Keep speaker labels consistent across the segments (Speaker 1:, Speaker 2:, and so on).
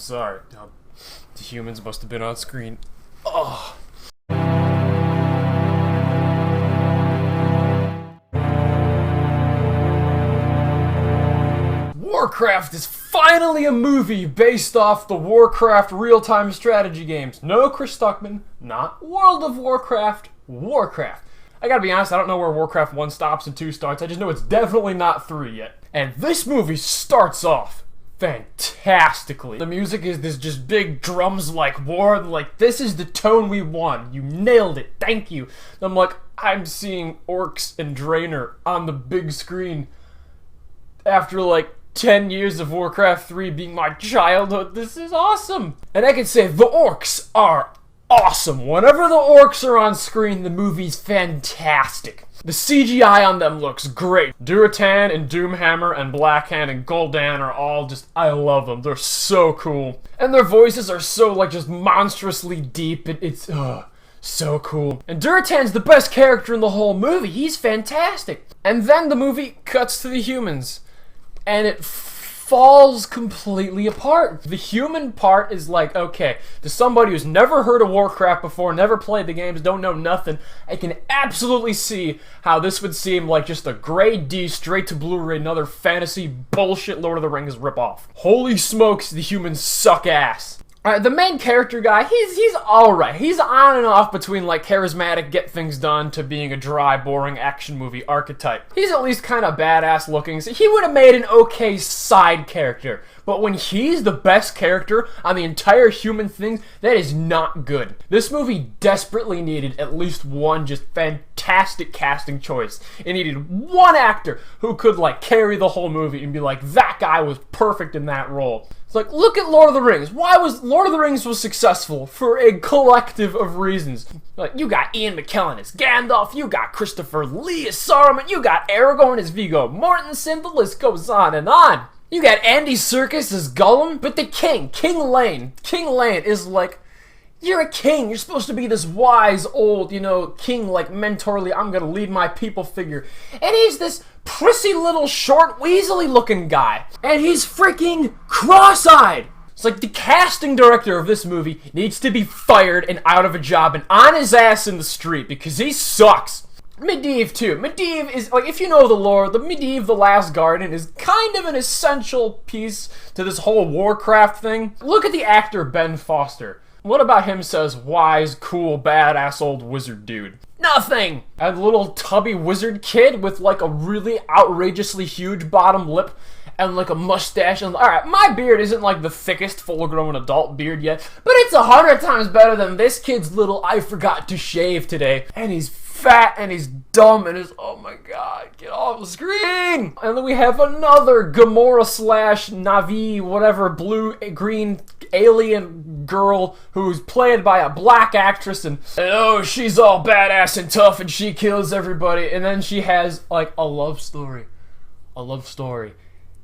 Speaker 1: sorry. The humans must have been on screen. Oh. Warcraft is finally a movie based off the Warcraft real-time strategy games. No Chris Stuckman, not World of Warcraft, Warcraft. I gotta be honest, I don't know where Warcraft 1 stops and 2 starts. I just know it's definitely not 3 yet. And this movie starts off fantastically. The music is this just big drums like war, like this is the tone we want. You nailed it, thank you. I'm like, I'm seeing Orcs and Draenor on the big screen after like 10 years of Warcraft 3 being my childhood. This is awesome. And I can say the Orcs are awesome. Whenever the Orcs are on screen, the movie's fantastic. The CGI on them looks great. Durotan and Doomhammer and Blackhand and Gul'dan are all just, I love them. They're so cool. And their voices are so like just monstrously deep. It's so cool. And Durotan's the best character in the whole movie. He's fantastic. And then the movie cuts to the humans. And it falls completely apart. The human part is like, okay, to somebody who's never heard of Warcraft before, never played the games, don't know nothing, I can absolutely see how this would seem like just a grade D straight to Blu-ray, another fantasy bullshit Lord of the Rings ripoff. Holy smokes, the humans suck ass. Alright, the main character guy, he's alright. He's on and off between like charismatic, get things done to being a dry, boring action movie archetype. He's at least kind of badass looking, so he would have made an okay side character. But when he's the best character on the entire human thing, that is not good. This movie desperately needed at least one just fantastic casting choice. It needed one actor who could like carry the whole movie and be like, that guy was perfect in that role. It's like, look at Lord of the Rings. Why was Lord of the Rings was successful? For a collective of reasons. Like, you got Ian McKellen as Gandalf, you got Christopher Lee as Saruman, you got Aragorn as Viggo Mortensen, the list goes on and on. You got Andy Serkis as Gollum, but the king, King Lane is like, you're a king, you're supposed to be this wise, old, king, like, mentorly, I'm gonna lead my people figure. And he's this prissy little short, weaselly looking guy. And he's freaking cross-eyed. It's like the casting director of this movie needs to be fired and out of a job and on his ass in the street because he sucks. Medivh too. Medivh is, like, if you know the lore, the Medivh the Last Guardian is kind of an essential piece to this whole Warcraft thing. Look at the actor Ben Foster. What about him says wise, cool, badass old wizard dude? Nothing! A little tubby wizard kid with like a really outrageously huge bottom lip and like a mustache. And alright, my beard isn't like the thickest full-grown adult beard yet, but it's 100 times better than this kid's little I forgot to shave today. And he's fat and he's dumb and is, oh my god, get off the screen! And then we have another Gamora slash Na'vi, whatever, blue-green alien girl who's played by a black actress and oh, she's all badass and tough and she kills everybody. And then she has like a love story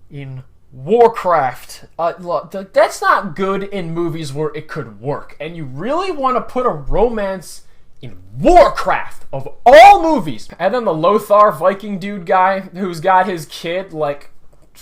Speaker 1: in Warcraft. Look, that's not good in movies where it could work. And you really want to put a romance in Warcraft, of all movies. And then the Lothar Viking dude guy who's got his kid, like,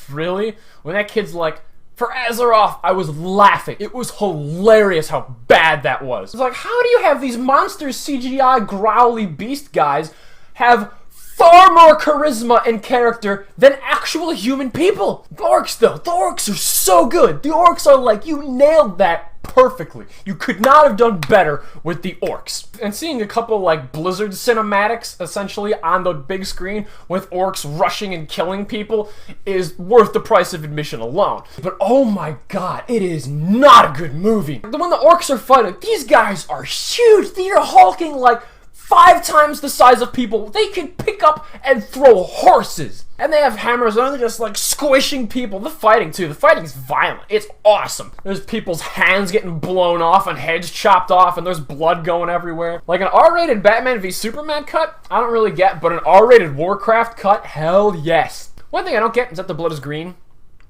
Speaker 1: really? When that kid's like, for Azeroth, I was laughing. It was hilarious how bad that was. It's like, how do you have these monsters CGI growly beast guys have far more charisma and character than actual human people? The Orcs, though. The Orcs are so good. The Orcs are like, you nailed that perfectly. You could not have done better with the Orcs. And seeing a couple like Blizzard cinematics essentially on the big screen with Orcs rushing and killing people is worth the price of admission alone. But oh my god, it is not a good movie. When the Orcs are fighting, these guys are huge. They are hulking like 5 times the size of people. They can pick up and throw horses. And they have hammers and they're just like squishing people. The fighting too. The fighting's violent. It's awesome. There's people's hands getting blown off and heads chopped off and there's blood going everywhere. Like an R-rated Batman v Superman cut, I don't really get, but an R-rated Warcraft cut, hell yes. One thing I don't get is that the blood is green.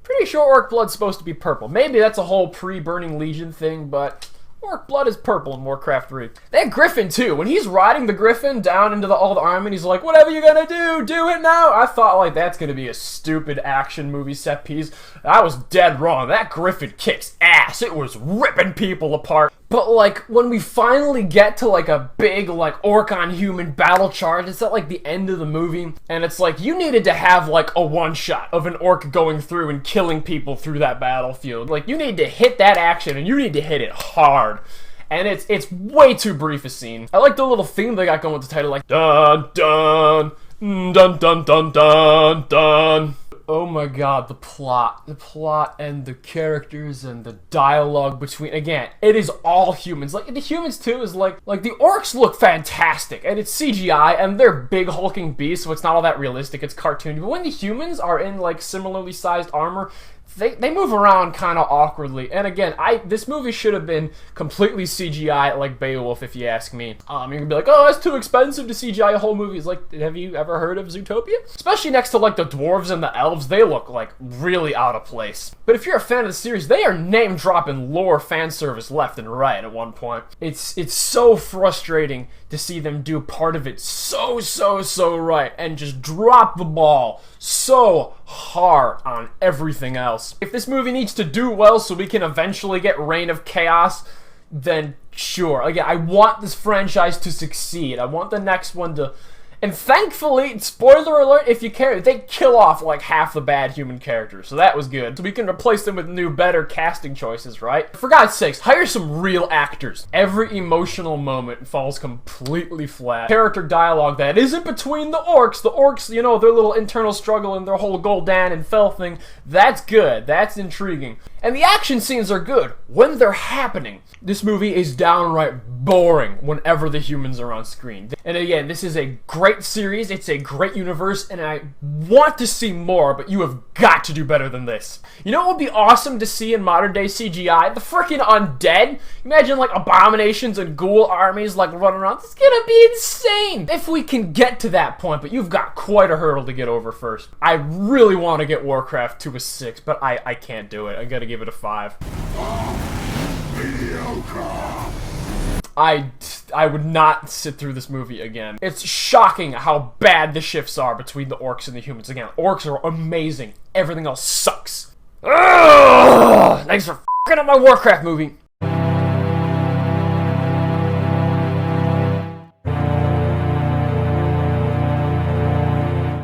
Speaker 1: Pretty sure orc blood's supposed to be purple. Maybe that's a whole pre-Burning Legion thing, but Orc blood is purple in Warcraft 3. That Griffin too, when he's riding the Griffin down into all the army and he's like, whatever you're gonna do it now. I thought like that's gonna be a stupid action movie set piece. I was dead wrong. That Griffin kicks ass. It was ripping people apart. But like when we finally get to like a big like orc on human battle charge, it's at like the end of the movie, and it's like you needed to have like a one shot of an orc going through and killing people through that battlefield. Like you need to hit that action and you need to hit it hard. And it's way too brief a scene. I like the little theme they got going with the title, like dun dun dun dun dun dun dun. Oh my god, the plot and the characters and the dialogue between, again, it is all humans. Like, the humans too is like the orcs look fantastic, and it's CGI, and they're big hulking beasts, so it's not all that realistic, it's cartoony. But when the humans are in, like, similarly sized armor, they move around kind of awkwardly. And again, this movie should have been completely CGI like Beowulf, if you ask me. You're gonna be like, oh, that's too expensive to CGI a whole movie. It's like, have you ever heard of Zootopia? Especially next to like the dwarves and the elves, they look like really out of place. But if you're a fan of the series, they are name dropping lore fan service left and right at one point. It's so frustrating to see them do part of it so right and just drop the ball so hard on everything else. If this movie needs to do well so we can eventually get Reign of Chaos, then sure. Again, I want this franchise to succeed. I want the next one to... And thankfully, spoiler alert, if you care, they kill off like half the bad human characters, so that was good. So we can replace them with new, better casting choices, right? For God's sakes, hire some real actors. Every emotional moment falls completely flat. Character dialogue that isn't between the orcs, you know, their little internal struggle and their whole Gul'dan and Fel thing, that's good, that's intriguing. And the action scenes are good when they're happening. This movie is downright boring whenever the humans are on screen. And again, this is a great series, it's a great universe, and I want to see more, but you have got to do better than this. You know what would be awesome to see in modern day CGI? The freaking undead. Imagine like abominations and ghoul armies like running around. It's gonna be insane if we can get to that point, but you've got quite a hurdle to get over first. I really want to get Warcraft to a 6, but I can't do it. I gotta give it a 5. I would not sit through this movie again. It's shocking how bad the shifts are between the orcs and the humans. Again, orcs are amazing. Everything else sucks. Ugh! Thanks for f***ing up my Warcraft movie.